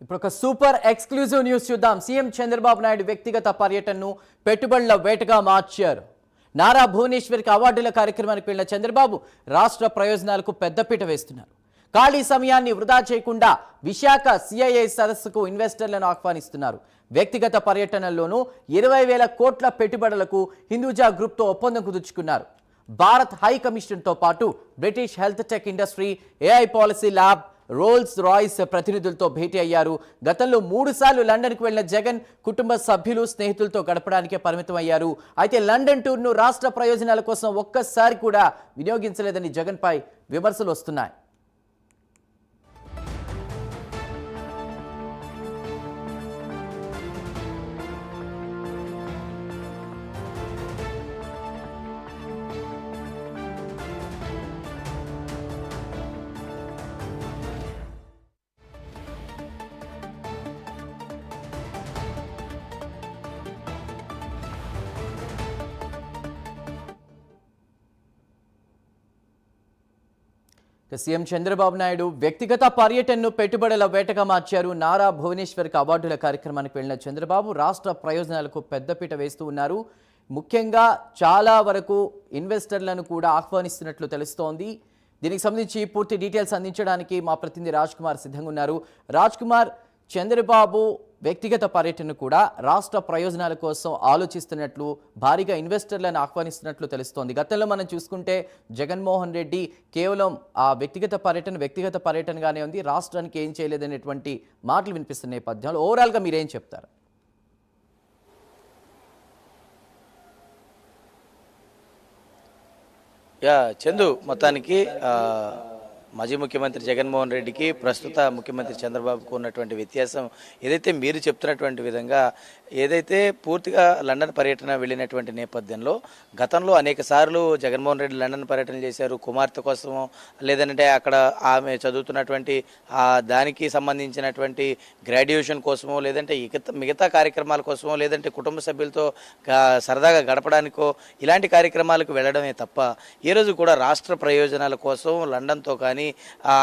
ఇప్పుడు ఒక super exclusive news చూద్దాం. సీఎం చంద్రబాబు నాయుడు వ్యక్తిగత పర్యటనను పెట్టుబడుల వేటగా మార్చారు. నారా భువనేశ్వర్కి అవార్డుల కార్యక్రమానికి వెళ్లిన చంద్రబాబు రాష్ట్ర ప్రయోజనాలకు పెద్దపీట వేస్తున్నారు. ఖాళీ సమయాన్ని వృధా చేయకుండా విశాఖ సిఐఐ సదస్సుకు ఇన్వెస్టర్లను ఆహ్వానిస్తున్నారు. వ్యక్తిగత పర్యటనల్లోనూ 20,000 కోట్ల పెట్టుబడులకు హిందూజా గ్రూప్తో ఒప్పందం కుదుర్చుకున్నారు. భారత్ హై కమిషన్తో పాటు British health tech industry, AI policy lab, Rolls Royce ప్రతినిధులతో భేటీ అయ్యారు. గతంలో 3 సార్లు లండన్కు వెళ్లిన జగన్ కుటుంబ సభ్యులు, స్నేహితులతో గడపడానికే పరిమితం అయ్యారు. అయితే లండన్ టూర్ను రాష్ట్ర ప్రయోజనాల కోసం ఒక్కసారి కూడా వినియోగించలేదని జగన్పై విమర్శలు వస్తున్నాయి. సీఎం చంద్రబాబు నాయుడు వ్యక్తిగత పర్యటనను పెట్టుబడుల వేటగా మార్చారు. నారా భువనేశ్వర్కి అవార్డుల కార్యక్రమానికి వెళ్లిన చంద్రబాబు రాష్ట్ర ప్రయోజనాలకు పెద్దపీట వేస్తూ ఉన్నారు. ముఖ్యంగా చాలా వరకు ఇన్వెస్టర్లను కూడా ఆహ్వానిస్తున్నట్లు తెలుస్తోంది. దీనికి సంబంధించి పూర్తి డీటెయిల్స్ అందించడానికి మా ప్రతినిధి రాజ్ కుమార్ సిద్ధంగా ఉన్నారు. రాజ్ కుమార్, చంద్రబాబు వ్యక్తిగత పర్యటన కూడా రాష్ట్ర ప్రయోజనాల కోసం ఆలోచిస్తున్నట్లు, భారీగా ఇన్వెస్టర్లను ఆహ్వానిస్తున్నట్లు తెలుస్తోంది. గతంలో మనం చూసుకుంటే జగన్మోహన్ రెడ్డి కేవలం ఆ వ్యక్తిగత పర్యటనగానే ఉంది, రాష్ట్రానికి ఏం చేయలేదనేటువంటి మాటలు వినిపిస్తున్న నేపథ్యంలో ఓవరాల్గా మీరేం చెప్తారు? చందు, మొత్తానికి మాజీ ముఖ్యమంత్రి జగన్మోహన్ రెడ్డికి ప్రస్తుత ముఖ్యమంత్రి చంద్రబాబుకు ఉన్నటువంటి వ్యత్యాసం ఏదైతే మీరు చెప్తున్నటువంటి విధంగా ఏదైతే పూర్తిగా లండన్ పర్యటన వెళ్ళినటువంటి నేపథ్యంలో గతంలో అనేక సార్లు జగన్మోహన్ రెడ్డి లండన్ పర్యటన చేశారు. కుమార్తె కోసమో లేదంటే అక్కడ ఆమె చదువుతున్నటువంటి దానికి సంబంధించినటువంటి గ్రాడ్యుయేషన్ కోసమో లేదంటే మిగతా కార్యక్రమాల కోసమో లేదంటే కుటుంబ సభ్యులతో సరదాగా గడపడానికో ఇలాంటి కార్యక్రమాలకు వెళ్ళడమే తప్ప ఈ రోజు కూడా రాష్ట్ర ప్రయోజనాల కోసం లండన్తో కానీ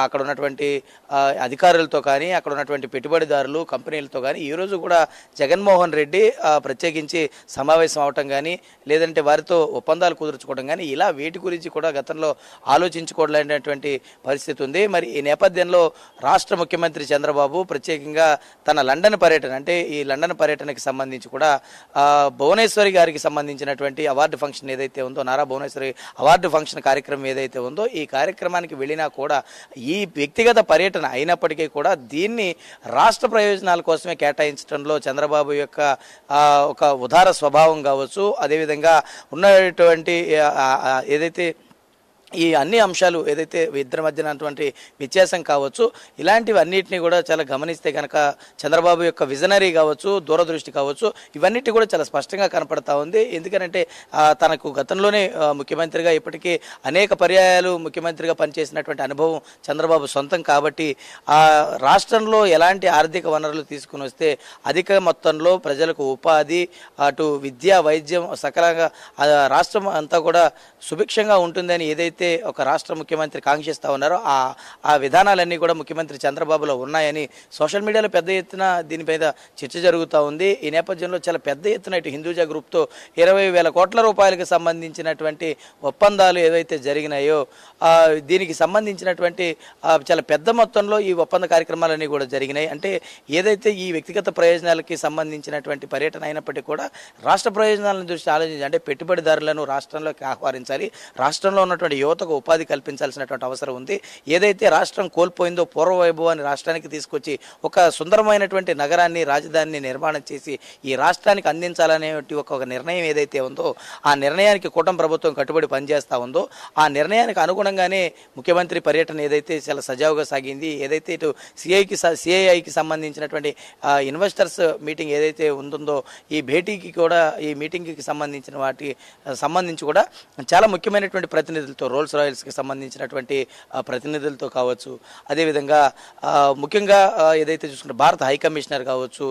అక్కడ ఉన్నటువంటి అధికారులతో కానీ అక్కడ ఉన్నటువంటి పెట్టుబడిదారులు కంపెనీలతో కానీ ఈరోజు కూడా జగన్మోహన్ రెడ్డి ప్రత్యేకించి సమావేశం అవటం కానీ లేదంటే వారితో ఒప్పందాలు కుదుర్చుకోవడం కానీ ఇలా వీటి గురించి కూడా గతంలో ఆలోచించుకోలేనటువంటి పరిస్థితి ఉంది. మరి ఈ నేపథ్యంలో రాష్ట్ర ముఖ్యమంత్రి చంద్రబాబు ప్రత్యేకంగా తన లండన్ పర్యటన అంటే ఈ లండన్ పర్యటనకి సంబంధించి కూడా భువనేశ్వరి గారికి సంబంధించినటువంటి అవార్డు ఫంక్షన్ ఏదైతే ఉందో, నారా భువనేశ్వరి అవార్డు ఫంక్షన్ కార్యక్రమం ఏదైతే ఉందో ఈ కార్యక్రమానికి వెళ్ళినా కూడా ఈ వ్యక్తిగత పర్యటన అయినప్పటికీ కూడా దీన్ని రాష్ట్ర ప్రయోజనాల కోసమే కేటాయించడంలో చంద్రబాబు యొక్క ఒక ఉదార స్వభావం కావచ్చు, అదేవిధంగా ఉన్నటువంటి ఏదైతే ఈ అన్ని అంశాలు ఏదైతే ఇద్దరి మధ్యన అటువంటి వ్యత్యాసం కావచ్చు, ఇలాంటివి అన్నిటినీ కూడా చాలా గమనిస్తే కనుక చంద్రబాబు యొక్క విజనరీ కావచ్చు, దూరదృష్టి కావచ్చు, ఇవన్నిటి కూడా చాలా స్పష్టంగా కనపడతా ఉంది. ఎందుకంటే తనకు గతంలోనే ముఖ్యమంత్రిగా ఇప్పటికీ అనేక పర్యాయాలు ముఖ్యమంత్రిగా పనిచేసినటువంటి అనుభవం చంద్రబాబు సొంతం కాబట్టి రాష్ట్రంలో ఎలాంటి ఆర్థిక వనరులు తీసుకుని వస్తే అధిక మొత్తంలో ప్రజలకు ఉపాధి, అటు విద్య, వైద్యం సకలంగా రాష్ట్రం అంతా కూడా సుభిక్షంగా ఉంటుందని ఏదైతే ఒక రాష్ట్ర ముఖ్యమంత్రి కాంక్షిస్తా ఉన్నారో ఆ విధానాలన్నీ కూడా ముఖ్యమంత్రి చంద్రబాబులో ఉన్నాయని సోషల్ మీడియాలో పెద్ద ఎత్తున దీనిపై చర్చ జరుగుతూ ఉంది. ఈ నేపథ్యంలో చాలా పెద్ద ఎత్తున ఇటు హిందూజా గ్రూప్తో 20,000 కోట్ల రూపాయలకు సంబంధించినటువంటి ఒప్పందాలు ఏవైతే జరిగినాయో దీనికి సంబంధించినటువంటి చాలా పెద్ద మొత్తంలో ఈ ఒప్పంద కార్యక్రమాలన్నీ కూడా జరిగినాయి. అంటే ఏదైతే ఈ వ్యక్తిగత ప్రయోజనాలకి సంబంధించినటువంటి పర్యటన అయినప్పటికీ కూడా రాష్ట్ర ప్రయోజనాలను దృష్టి ఆలోచించి అంటే పెట్టుబడిదారులను రాష్ట్రంలోకి ఆహ్వానించాలి, రాష్ట్రంలో ఉన్నటువంటి యువతకు ఉపాధి కల్పించాల్సినటువంటి అవసరం ఉంది. ఏదైతే రాష్ట్రం కోల్పోయిందో పూర్వ వైభవాన్ని రాష్ట్రానికి తీసుకొచ్చి ఒక సుందరమైనటువంటి నగరాన్ని, రాజధానిని నిర్మాణం చేసి ఈ రాష్ట్రానికి అందించాలనే ఒక నిర్ణయం ఏదైతే ఉందో ఆ నిర్ణయానికి కూటమి ప్రభుత్వం కట్టుబడి పనిచేస్తూ ఉందో ఆ నిర్ణయానికి అనుగుణంగానే ముఖ్యమంత్రి పర్యటన ఏదైతే చాలా సజావుగా సాగింది. ఏదైతే ఇటు సిఐఐకి సంబంధించినటువంటి ఇన్వెస్టర్స్ మీటింగ్ ఏదైతే ఉంటుందో ఈ భేటీకి కూడా ఈ మీటింగ్కి సంబంధించిన వాటికి సంబంధించి కూడా చాలా ముఖ్యమైనటువంటి ప్రతినిధులతో రోల్స్ రాయల్స్కి సంబంధించినటువంటి ప్రతినిధులతో కావచ్చు, అదేవిధంగా ముఖ్యంగా ఏదైతే చూసుకుంటే భారత హై కమిషనర్ కావచ్చు,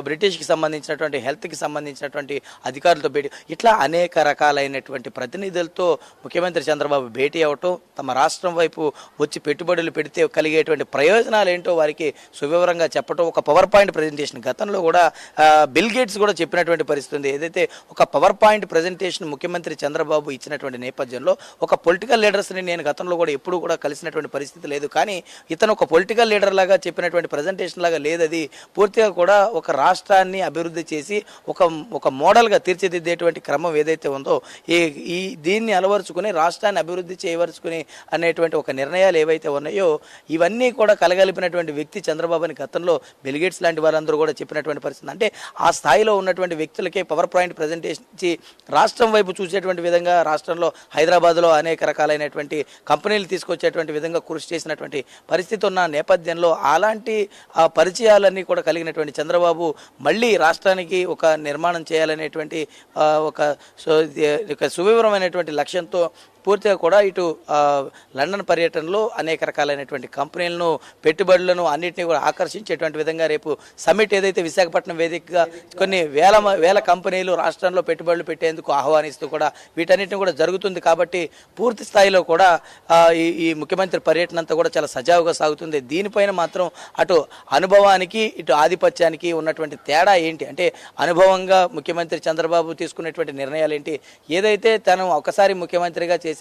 బ్రిటిష్కి సంబంధించినటువంటి హెల్త్కి సంబంధించినటువంటి అధికారులతో భేటీ, ఇట్లా అనేక రకాలైనటువంటి ప్రతినిధులతో ముఖ్యమంత్రి చంద్రబాబు భేటీ అవ్వటం, తమ రాష్ట్రం వైపు వచ్చి పెట్టుబడులు పెడితే కలిగేటువంటి ప్రయోజనాలు ఏంటో వారికి సువివరంగా చెప్పడం, ఒక పవర్ పాయింట్ ప్రజెంటేషన్ గతంలో కూడా బిల్ గేట్స్ కూడా చెప్పినటువంటి పరిస్థితి ఉంది. ఏదైతే ఒక పవర్ పాయింట్ ప్రజెంటేషన్ ముఖ్యమంత్రి చంద్రబాబు ఇచ్చినటువంటి నేపథ్యంలో ఒక పొలిటికల్ లీడర్స్ని నేను గతంలో కూడా ఎప్పుడూ కూడా కలిసినటువంటి పరిస్థితి లేదు, కానీ ఇతను ఒక పొలిటికల్ లీడర్ లాగా చెప్పినటువంటి ప్రజెంటేషన్ లాగా లేదు. అది పూర్తిగా కూడా ఒక రాష్ట్రాన్ని అభివృద్ధి చేసి ఒక మోడల్గా తీర్చిదిద్దేటువంటి క్రమం ఏదైతే ఉందో ఈ దీన్ని అలవరుచుకుని రాష్ట్రాన్ని అభివృద్ధి చేయవరుచుకుని అనేటువంటి ఒక నిర్ణయాలు ఏవైతే ఉన్నాయో ఇవన్నీ కూడా కలగలిపినటువంటి వ్యక్తి చంద్రబాబుని గతంలో బిల్ గేట్స్ లాంటి వారందరూ కూడా చెప్పినటువంటి పరిస్థితి. అంటే ఆ స్థాయిలో ఉన్నటువంటి వ్యక్తులకే పవర్ పాయింట్ ప్రజెంటేషన్ ఇచ్చి రాష్ట్రం వైపు చూసేటువంటి విధంగా, రాష్ట్రంలో హైదరాబాద్లో అనేక రకాలైనటువంటి కంపెనీలు తీసుకొచ్చేటువంటి విధంగా కృషి చేసినటువంటి పరిస్థితి ఉన్న నేపథ్యంలో అలాంటి పరిచయాలన్నీ కూడా కలిగినటువంటి చంద్రబాబు మళ్ళీ రాష్ట్రానికి ఒక నిర్మాణం చేయాలనేటువంటి ఒక సువివరమైనటువంటి లక్ష్యంతో పూర్తిగా కూడా ఇటు లండన్ పర్యటనలో అనేక రకాలైనటువంటి కంపెనీలను, పెట్టుబడులను అన్నింటినీ కూడా ఆకర్షించేటువంటి విధంగా రేపు సమ్మిట్ ఏదైతే విశాఖపట్నం వేదికగా కొన్ని వేల కంపెనీలు రాష్ట్రంలో పెట్టుబడులు పెట్టేందుకు ఆహ్వానిస్తూ కూడా వీటన్నిటిని కూడా జరుగుతుంది. కాబట్టి పూర్తి స్థాయిలో కూడా ఈ ముఖ్యమంత్రి పర్యటన అంతా కూడా చాలా సజావుగా సాగుతుంది. దీనిపైన మాత్రం అటు అనుభవానికి ఇటు ఆధిపత్యానికి ఉన్నటువంటి తేడా ఏంటి అంటే, అనుభవంగా ముఖ్యమంత్రి చంద్రబాబు తీసుకునేటువంటి నిర్ణయాలు ఏంటి, ఏదైతే తను ఒకసారి ముఖ్యమంత్రిగా చేశాను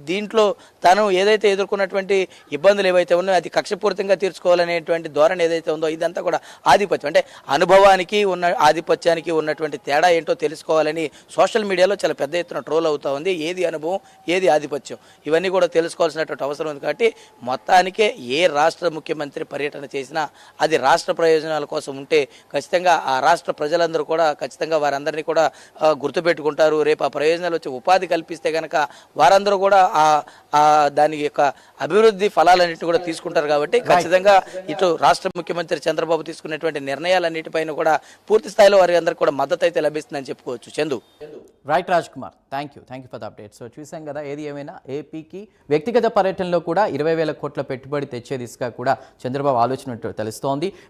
దీంట్లో తాను ఏదైతే ఎదుర్కొన్నటువంటి ఇబ్బందులు ఏవైతే ఉన్నాయో అది కక్షపూరితంగా తీర్చుకోవాలనేటువంటి ధోరణి ఏదైతే ఉందో ఇదంతా కూడా ఆధిపత్యం. అంటే అనుభవానికి ఉన్న ఆధిపత్యానికి ఉన్నటువంటి తేడా ఏంటో తెలుసుకోవాలని సోషల్ మీడియాలో చాలా పెద్ద ఎత్తున ట్రోల్ అవుతా ఉంది. ఏది అనుభవం, ఏది ఆధిపత్యం, ఇవన్నీ కూడా తెలుసుకోవాల్సినటువంటి అవసరం ఉంది. కాబట్టి మొత్తానికే ఏ రాష్ట్ర ముఖ్యమంత్రి పర్యటన చేసినా అది రాష్ట్ర ప్రయోజనాల కోసం ఉంటే ఖచ్చితంగా ఆ రాష్ట్ర ప్రజలందరూ కూడా ఖచ్చితంగా వారందరినీ కూడా గుర్తుపెట్టుకుంటారు. రేపు ఆ ప్రయోజనాలు వచ్చి ఉపాధి కల్పిస్తే కనుక వారందరూ కూడా దాని యొక్క అభివృద్ధి ఫలాలన్నింటినీ కూడా తీసుకుంటారు. కాబట్టి ఖచ్చితంగా ఇటు రాష్ట్ర ముఖ్యమంత్రి చంద్రబాబు తీసుకునేటువంటి నిర్ణయాలన్నిటిపైన కూడా పూర్తి స్థాయిలో వారి అందరికీ కూడా మద్దతు అయితే లభిస్తుందని చెప్పుకోవచ్చు. Chandu. Right Raj Kumar, thank you for the update. So చూసాం కదా, ఏది ఏమైనా ఏపీకి వ్యక్తిగత పర్యటనలో కూడా 20,000 కోట్ల పెట్టుబడి తెచ్చే దిశగా కూడా చంద్రబాబు ఆలోచన తెలుస్తోంది.